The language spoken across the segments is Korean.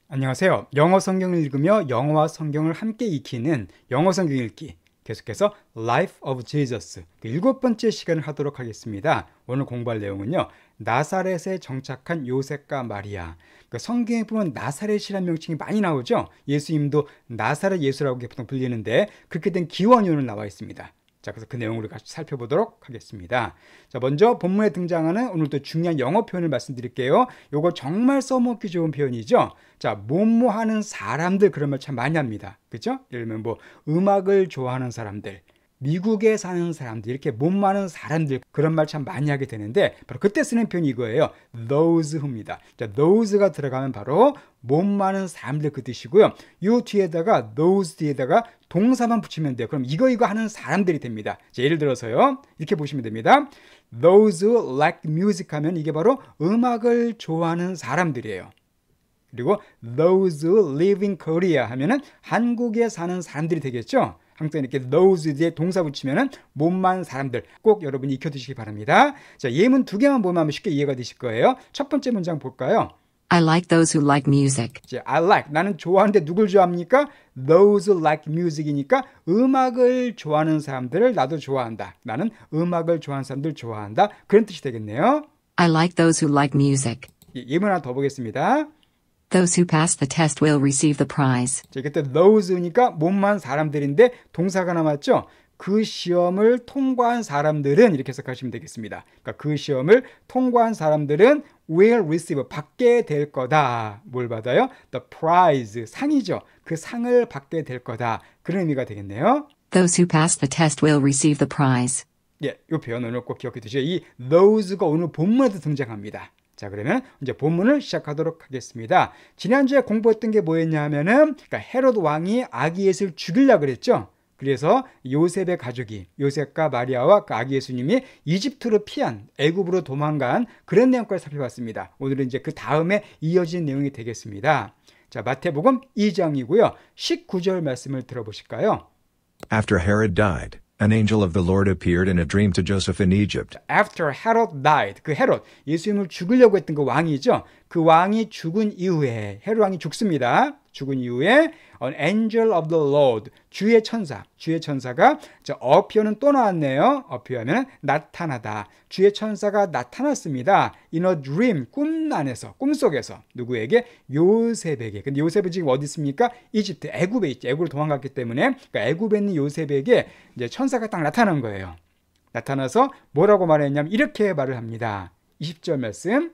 안녕하세요. 영어 성경을 읽으며 영어와 성경을 함께 익히는 영어 성경 읽기. 계속해서 Life of Jesus 그 7번째 시간을 하도록 하겠습니다. 오늘 공부할 내용은요. 나사렛에 정착한 요셉과 마리아. 그 성경에 보면 나사렛이라는 명칭이 많이 나오죠. 예수님도 나사렛 예수라고 보통 불리는데 그렇게 된 기원이 오늘 나와 있습니다. 자, 그래서 그 내용을 같이 살펴보도록 하겠습니다. 자, 먼저 본문에 등장하는 오늘도 중요한 영어 표현을 말씀드릴게요. 요거 정말 써먹기 좋은 표현이죠. 자, 뭐뭐 하는 사람들 그런 말 참 많이 합니다. 그죠? 예를 들면 뭐 음악을 좋아하는 사람들, 미국에 사는 사람들, 이렇게 뭐뭐 하는 사람들 그런 말 참 많이 하게 되는데 바로 그때 쓰는 표현이 이거예요. those who입니다. 자, those가 들어가면 바로 뭐뭐 하는 사람들 그 뜻이고요. 요 뒤에다가 those 뒤에다가 동사만 붙이면 돼요. 그럼 이거 하는 사람들이 됩니다. 자, 예를 들어서요. 이렇게 보시면 됩니다. Those who like music 하면 이게 바로 음악을 좋아하는 사람들이에요. 그리고 those who live in Korea 하면은 한국에 사는 사람들이 되겠죠. 항상 이렇게 those 뒤에 동사 붙이면은 몸만 사람들 꼭 여러분이 익혀두시기 바랍니다. 자, 예문 두 개만 보면 쉽게 이해가 되실 거예요. 첫 번째 문장 볼까요? I like those who like music. 자, I like 나는 좋아하는데 누굴 좋아합니까? Those who like music이니까 음악을 좋아하는 사람들을 나도 좋아한다. 나는 음악을 좋아하는 사람들 좋아한다. 그런 뜻이 되겠네요. I like those who like music. 예문 하나 더 보겠습니다. Those who pass the test will receive the prize. 자, 이때 those니까 몸만 사람들인데 동사가 남았죠. 그 시험을 통과한 사람들은 이렇게 해석하시면 되겠습니다. 그러니까 그 시험을 통과한 사람들은 will receive 받게 될 거다. 뭘 받아요? The prize 상이죠. 그 상을 받게 될 거다. 그런 의미가 되겠네요. Those who pass the test will receive the prize. 예, 이 표현 오늘 꼭 기억해 두시죠. 이 those가 오늘 본문에도 등장합니다. 자, 그러면 이제 본문을 시작하도록 하겠습니다. 지난주에 공부했던 게 뭐였냐 하면은 그러니까 헤롯 왕이 아기 예수를 죽이려고 그랬죠. 그래서 요셉의 가족이 요셉과 마리아와 그 아기 예수님이 이집트로 피한 애굽으로 도망간 그런 내용까지 살펴봤습니다. 오늘은 이제 그 다음에 이어진 내용이 되겠습니다. 자, 마태복음 2장이고요. 19절 말씀을 들어보실까요? After Herod died, an angel of the Lord appeared in a dream to Joseph in Egypt. After Herod died, 그 헤롯, 예수님을 죽이려고 했던 그 왕이죠. 그 왕이 죽은 이후에, 헤롯 왕이 죽습니다. 죽은 이후에 an angel of the Lord, 주의 천사가 appear는 또 나왔네요. appear하면 나타나다. 주의 천사가 나타났습니다. In a dream, 꿈 안에서, 꿈속에서 누구에게? 요셉에게. 근데 요셉은 지금 어디 있습니까? 이집트, 애굽에 있죠. 애굽으로 도망갔기 때문에 그러니까 애굽에 있는 요셉에게 이제 천사가 딱 나타난 거예요. 나타나서 뭐라고 말했냐면 이렇게 말을 합니다. 20절 말씀.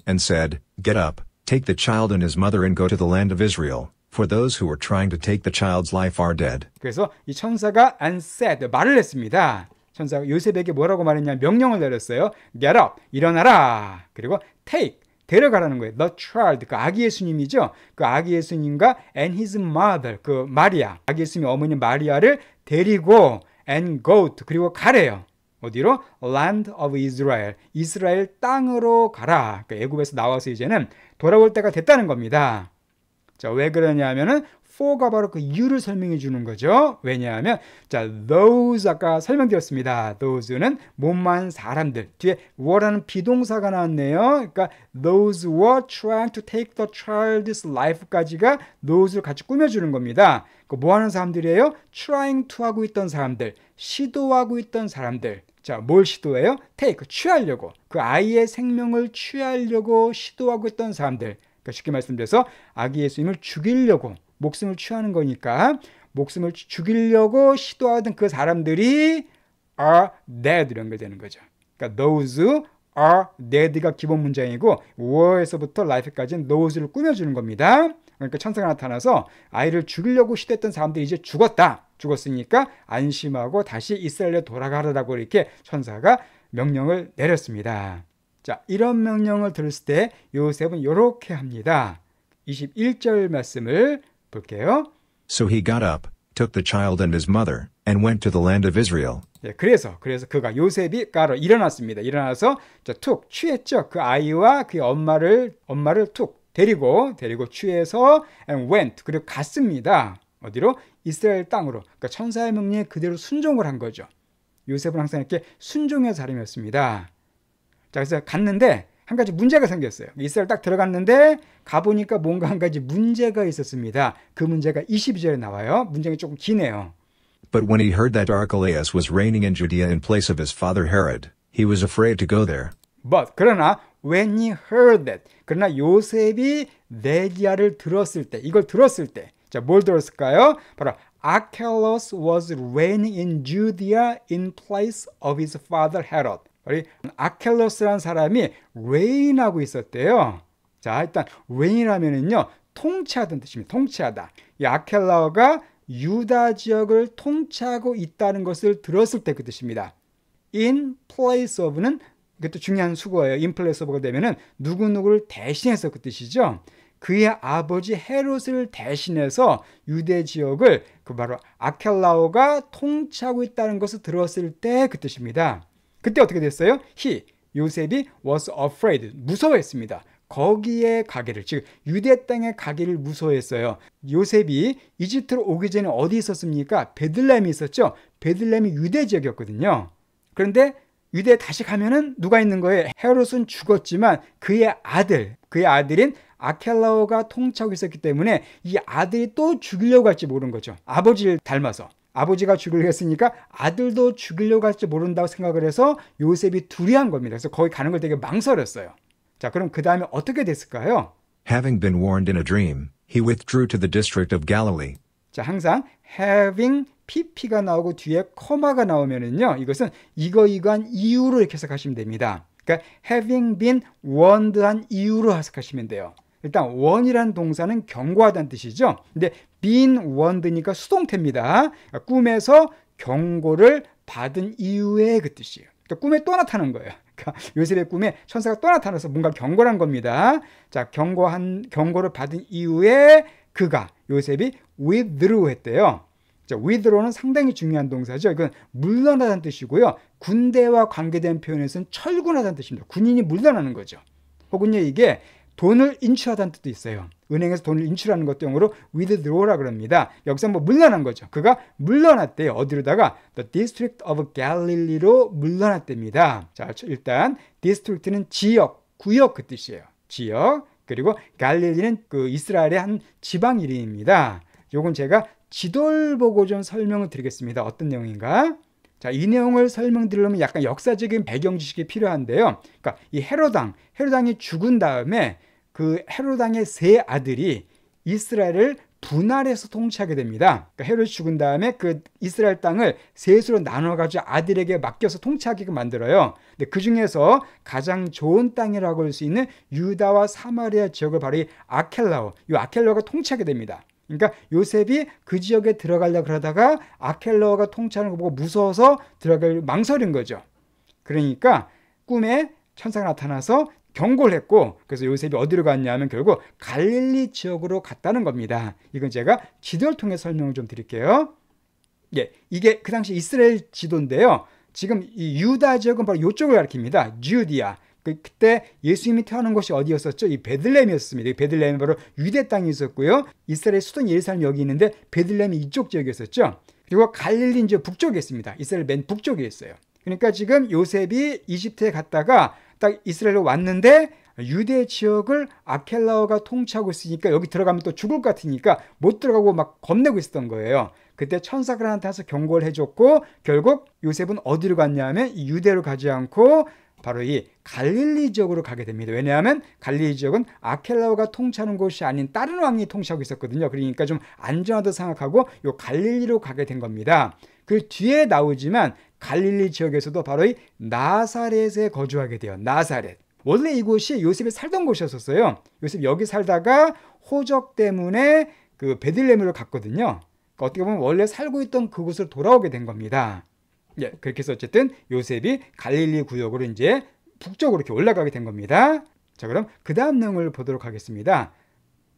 And said, Get up, take the child and his mother and go to the land of Israel, for those who were trying to take the child's life are dead. 그래서 이 천사가 and said, 말을 했습니다. 천사가 요셉에게 뭐라고 말했냐면 명령을 내렸어요. Get up, 일어나라. 그리고 take, 데려가라는 거예요. The child, 그 아기 예수님이죠. 그 아기 예수님과 and his mother, 그 마리아, 아기 예수님 어머니 마리아를 데리고 and go to, 그리고 가래요. 어디로? Land of Israel. 이스라엘 땅으로 가라. 그러니까 애굽에서 나와서 이제는 돌아올 때가 됐다는 겁니다. 자, 왜 그러냐면은 for가 바로 그 이유를 설명해 주는 거죠. 왜냐하면 자, those 아까 설명드렸습니다. those는 몸만 사람들. 뒤에 were라는 비동사가 나왔네요. 그러니까 those were trying to take the child's life까지가 those를 같이 꾸며주는 겁니다. 뭐 하는 사람들이에요? trying to 하고 있던 사람들, 시도하고 있던 사람들. 자, 뭘 시도해요? take, 취하려고. 그 아이의 생명을 취하려고 시도하고 있던 사람들. 그러니까 쉽게 말씀드려서 아기 예수님을 죽이려고 목숨을 취하는 거니까 목숨을 죽이려고 시도하던 그 사람들이 are dead 연결되는 거죠. 그러니까 those are dead가 기본 문장이고 were에서부터 life까지는 those를 꾸며주는 겁니다. 그러니까 천사가 나타나서 아이를 죽이려고 시도했던 사람들이 이제 죽었으니까 안심하고 다시 이스라엘에 돌아가라고 이렇게 천사가 명령을 내렸습니다. 자, 이런 명령을 들었을 때 요셉은 이렇게 합니다. 21절 말씀을 볼게요. So he got up, took the child and his mother, and went to the land of Israel. 네, 그래서 그가 요셉이 일어났습니다. 일어나서 툭 취했죠. 그 아이와 그 엄마를 툭 데리고 취해서 and went, 그리고 갔습니다. 어디로? 이스라엘 땅으로. 그러니까 천사의 명령에 그대로 순종을 한 거죠. 요셉은 항상 이렇게 순종의 사람이었습니다. 자, 그래서 갔는데 한 가지 문제가 생겼어요. 이스라엘 딱 들어갔는데 가보니까 뭔가 한 가지 문제가 있었습니다. 그 문제가 22절에 나와요. 문제가 조금 기네요. But when he heard that Archelaus was reigning in Judea in place of his father Herod, he was afraid to go there. But 그러나 when he heard that, 그러나 요셉이 네디아를 들었을 때, 이걸 들었을 때, 자, 뭘 들었을까요? 바로 Archelaus was reigning in Judea in place of his father Herod. 아켈로스라는 사람이 reign하고 있었대요. 자, 일단 reign하면은요 통치하다는 뜻입니다. 통치하다. 이 아켈라오가 유다 지역을 통치하고 있다는 것을 들었을 때 그 뜻입니다. In place of는 이것도 중요한 수거예요. In place of가 되면은 누구누구를 대신해서 그 뜻이죠. 그의 아버지 헤롯을 대신해서 유대 지역을 그 바로 아켈라오가 통치하고 있다는 것을 들었을 때 그 뜻입니다. 그때 어떻게 됐어요? 요셉이 was afraid, 무서워했습니다. 거기에 가기를, 즉 유대 땅에 가기를 무서워했어요. 요셉이 이집트로 오기 전에 어디 있었습니까? 베들레헴이 있었죠. 베들레헴이 유대 지역이었거든요. 그런데 유대에 다시 가면은 누가 있는 거예요? 헤롯은 죽었지만 그의 아들인 아켈라오가 통치하고 있었기 때문에 이 아들이 또 죽이려고 할지 모르는 거죠. 아버지를 닮아서. 아버지가 죽이려고 했으니까 아들도 죽이려고 할지 모른다고 생각을 해서 요셉이 두려운 겁니다. 그래서 거기 가는 걸 되게 망설였어요. 자, 그럼 그 다음에 어떻게 됐을까요? Having been warned in a dream, he withdrew to the district of Galilee. 자, 항상 having pp가 나오고 뒤에 코마가 나오면은요, 이것은 이거한 이유로 이렇게 해석하시면 됩니다. 그러니까 having been warned한 이유로 해석하시면 돼요. 일단 warn이라는 동사는 경고하다는 뜻이죠. 근데 been warned니까 수동태입니다. 그러니까 꿈에서 경고를 받은 이유의 그 뜻이에요. 그러니까 꿈에 또 나타난 거예요. 그러니까 요셉의 꿈에 천사가 또 나타나서 뭔가 경고를 한 겁니다. 자, 경고를 받은 이후에 요셉이 withdrew 했대요. 자, withdraw는 상당히 중요한 동사죠. 이건 물러나다는 뜻이고요. 군대와 관계된 표현에서는 철군하다는 뜻입니다. 군인이 물러나는 거죠. 혹은요, 이게 돈을 인출하다는 뜻도 있어요. 은행에서 돈을 인출하는 것도 영어로 withdraw라고 그럽니다. 여기서 뭐 물러난 거죠. 그가 물러났대요. 어디로다가 the district of Galilee로 물러났답니다. 자, 일단 district는 지역, 구역 그 뜻이에요. 지역. 그리고 갈릴리는 그 이스라엘의 한 지방 이름입니다. 요건 제가 지도를 보고 좀 설명을 드리겠습니다. 어떤 내용인가? 자, 이 내용을 설명드리려면 약간 역사적인 배경 지식이 필요한데요. 그러니까 이 헤로당이 죽은 다음에 그 헤로당의 세 아들이 이스라엘을 분할해서 통치하게 됩니다. 그러니까 헤롯이 죽은 다음에 그 이스라엘 땅을 셋으로 나눠가지고 아들에게 맡겨서 통치하게끔 만들어요. 근데 그 중에서 가장 좋은 땅이라고 할 수 있는 유다와 사마리아 지역을 바로 이 아켈라오가 통치하게 됩니다. 그러니까 요셉이 그 지역에 들어가려고 그러다가 아켈라오가 통치하는 거 보고 무서워서 들어갈 망설인 거죠. 그러니까 꿈에 천사가 나타나서 경고를 했고, 그래서 요셉이 어디로 갔냐면 결국 갈릴리 지역으로 갔다는 겁니다. 이건 제가 지도를 통해 설명을 좀 드릴게요. 예, 이게 그 당시 이스라엘 지도인데요. 지금 이 유다 지역은 바로 이쪽을 가리킵니다. 주디아. 그때 예수님이 태어난 곳이 어디였었죠? 이 베들레헴이었습니다. 이 베들레헴이 바로 유대 땅이 있었고요. 이스라엘 수도인 예루살렘이 여기 있는데 베들레헴이 이쪽 지역이었었죠. 그리고 갈릴리 이제 북쪽에 있습니다. 이스라엘 맨 북쪽에 있어요. 그러니까 지금 요셉이 이집트에 갔다가 딱 이스라엘로 왔는데 유대 지역을 아켈라오가 통치하고 있으니까 여기 들어가면 또 죽을 것 같으니까 못 들어가고 막 겁내고 있었던 거예요. 그때 천사가 나타나서 경고를 해줬고 결국 요셉은 어디로 갔냐면 이 유대로 가지 않고 바로 이 갈릴리 지역으로 가게 됩니다. 왜냐하면 갈릴리 지역은 아켈라오가 통치하는 곳이 아닌 다른 왕이 통치하고 있었거든요. 그러니까 좀 안전하다고 생각하고 이 갈릴리로 가게 된 겁니다. 그 뒤에 나오지만 갈릴리 지역에서도 바로 이 나사렛에 거주하게 돼요. 나사렛. 원래 이곳이 요셉이 살던 곳이었어요. 요셉이 여기 살다가 호적 때문에 그 베들레헴으로 갔거든요. 그러니까 어떻게 보면 원래 살고 있던 그곳으로 돌아오게 된 겁니다. 예, 그렇게 해서 어쨌든 요셉이 갈릴리 구역으로 이제 북쪽으로 이렇게 올라가게 된 겁니다. 자, 그럼 그 다음 내용을 보도록 하겠습니다.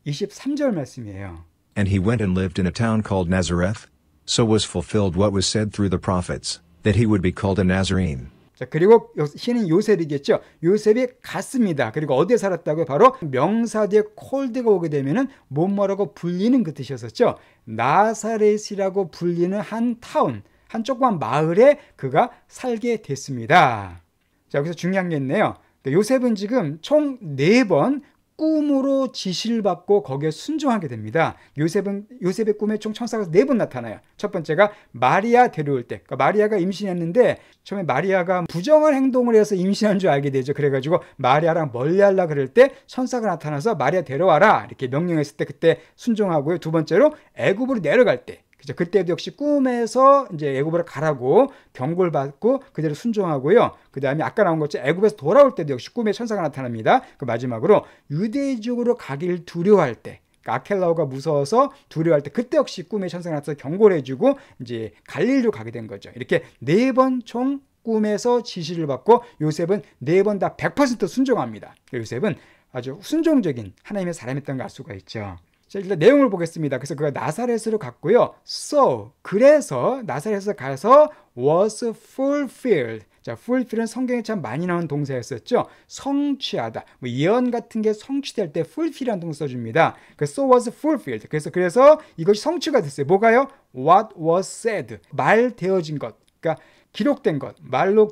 23절 말씀이에요. And he went and lived in a town called Nazareth. So was fulfilled what was said through the prophets, that he would be called a Nazarene. 자, 그리고 신인 요셉이겠죠. 요셉이 갔습니다. 그리고 어디에 살았다고요? 바로 명사 뒤에 콜드가 오게 되면은 뭐뭐라고 불리는 그 뜻이었었죠. 나사렛이라고 불리는 한 타운, 한 조그만 마을에 그가 살게 됐습니다. 자, 여기서 중요한 게 있네요. 요셉은 지금 총 4번 꿈으로 지시를 받고 거기에 순종하게 됩니다. 요셉의 꿈에 총 천사가 4번 나타나요. 첫 번째가 마리아 데려올 때, 그러니까 마리아가 임신했는데 처음에 마리아가 부정한 행동을 해서 임신한 줄 알게 되죠. 그래가지고 마리아랑 멀리하려 그럴 때 천사가 나타나서 마리아 데려와라 이렇게 명령했을 때 그때 순종하고요. 두 번째로 애굽으로 내려갈 때, 그죠? 그때도 역시 꿈에서 이제 애굽으로 가라고 경고를 받고 그대로 순종하고요. 그 다음에 아까 나온 것처럼 애굽에서 돌아올 때도 역시 꿈에 천사가 나타납니다. 그 마지막으로 유대 지역으로 가기를 두려워할 때, 그러니까 아켈라오가 무서워서 두려워할 때 그때 역시 꿈에 천사가 나타나서 경고를 해주고 이제 갈릴리로 가게 된 거죠. 이렇게 4번 총 꿈에서 지시를 받고 요셉은 4번 다 100% 순종합니다. 요셉은 아주 순종적인 하나님의 사람이었던 걸 알 수가 있죠. 자, 일단 내용을 보겠습니다. 그래서 그가 나사렛으로 갔고요. So, 그래서 나사렛에서 가서 was fulfilled. 자, fulfill은 성경에 참 많이 나오는 동사였었죠. 성취하다. 뭐 예언 같은 게 성취될 때 fulfill이라는 동사 써줍니다. 그래서 so was fulfilled. 그래서 이것이 성취가 됐어요. 뭐가요? What was said. 말되어진 것. 그러니까 기록된 것, 말로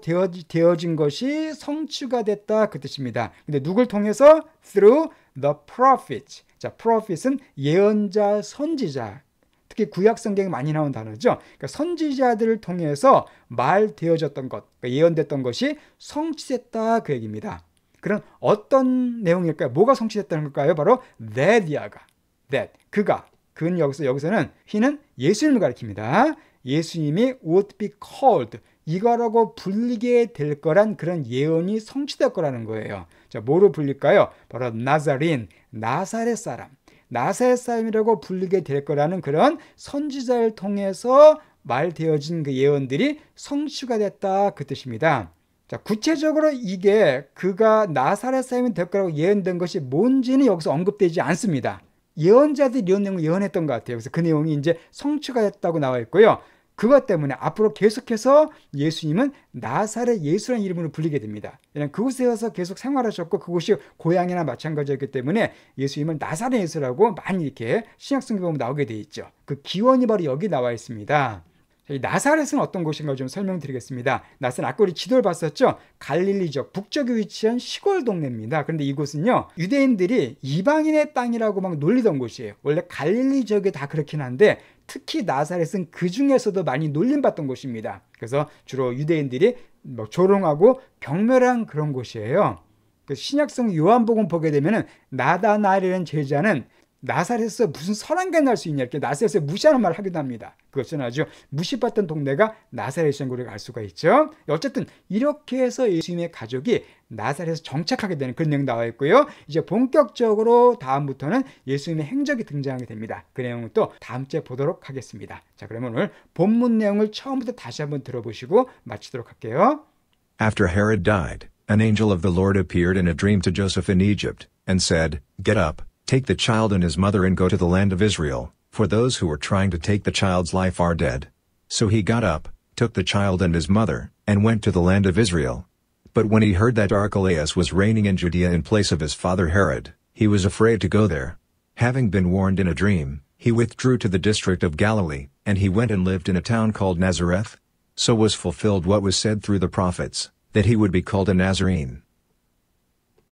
되어진 것이 성취가 됐다 그 뜻입니다. 근데 누굴 통해서? Through the prophets. 자, prophet은 예언자, 선지자. 특히 구약 성경에 많이 나온 단어죠. 그러니까 선지자들을 통해서 말되어졌던 것, 그러니까 예언됐던 것이 성취됐다 그 얘기입니다. 그럼 어떤 내용일까요? 뭐가 성취됐다는 걸까요? 바로 that이야가. that. 그는 여기서는 he는 예수님을 가리킵니다. 예수님이 would be called. 이거라고 불리게 될 거란 그런 예언이 성취될 거라는 거예요. 자, 뭐로 불릴까요? 바로 나자린, 나사렛 사람. 나사렛 사람이라고 불리게 될 거라는 그런 선지자를 통해서 말되어진 그 예언들이 성취가 됐다 그 뜻입니다. 자, 구체적으로 이게 그가 나사렛 사람이 될 거라고 예언된 것이 뭔지는 여기서 언급되지 않습니다. 예언자들이 이런 내용을 예언했던 것 같아요. 그래서 그 내용이 이제 성취가 됐다고 나와 있고요. 그것 때문에 앞으로 계속해서 예수님은 나사렛 예수라는 이름으로 불리게 됩니다. 왜냐하면 그곳에 와서 계속 생활하셨고 그곳이 고향이나 마찬가지였기 때문에 예수님은 나사렛 예수라고 많이 이렇게 신약성경에 보면 나오게 돼 있죠. 그 기원이 바로 여기 나와 있습니다. 이 나사렛은 어떤 곳인가 좀 설명드리겠습니다. 나사렛 아까 우리 지도를 봤었죠. 갈릴리적 북쪽에 위치한 시골 동네입니다. 그런데 이곳은요 유대인들이 이방인의 땅이라고 막 놀리던 곳이에요. 원래 갈릴리 지역이 다 그렇긴 한데 특히 나사렛은 그 중에서도 많이 놀림받던 곳입니다. 그래서 주로 유대인들이 뭐 조롱하고 경멸한 그런 곳이에요. 신약성 요한복음 보게 되면은 나다나엘이라는 제자는 나사렛에서 무슨 선한 게 날 수 있냐 이렇게 나사렛에 무시하는 말을 하기도 합니다. 그것은 아주 무시받던 동네가 나사렛인 걸 알 수가 있죠. 어쨌든 이렇게 해서 예수님의 가족이 나사렛에서 정착하게 되는 그런 내용 나와 있고요. 이제 본격적으로 다음부터는 예수님의 행적이 등장하게 됩니다. 그 내용은 또 다음 주에 보도록 하겠습니다. 자, 그러면 오늘 본문 내용을 처음부터 다시 한번 들어보시고 마치도록 할게요. After Herod died, an angel of the Lord appeared in a dream to Joseph in Egypt, and said, "Get up, take the child and his mother and go to the land of Israel, for those who are trying to take the child's life are dead." So he got up, took the child and his mother, and went to the land of Israel. But when he heard that Archelaus was reigning in Judea in place of his father Herod, he was afraid to go there. Having been warned in a dream, he withdrew to the district of Galilee, and he went and lived in a town called Nazareth. So was fulfilled what was said through the prophets, that he would be called a Nazarene.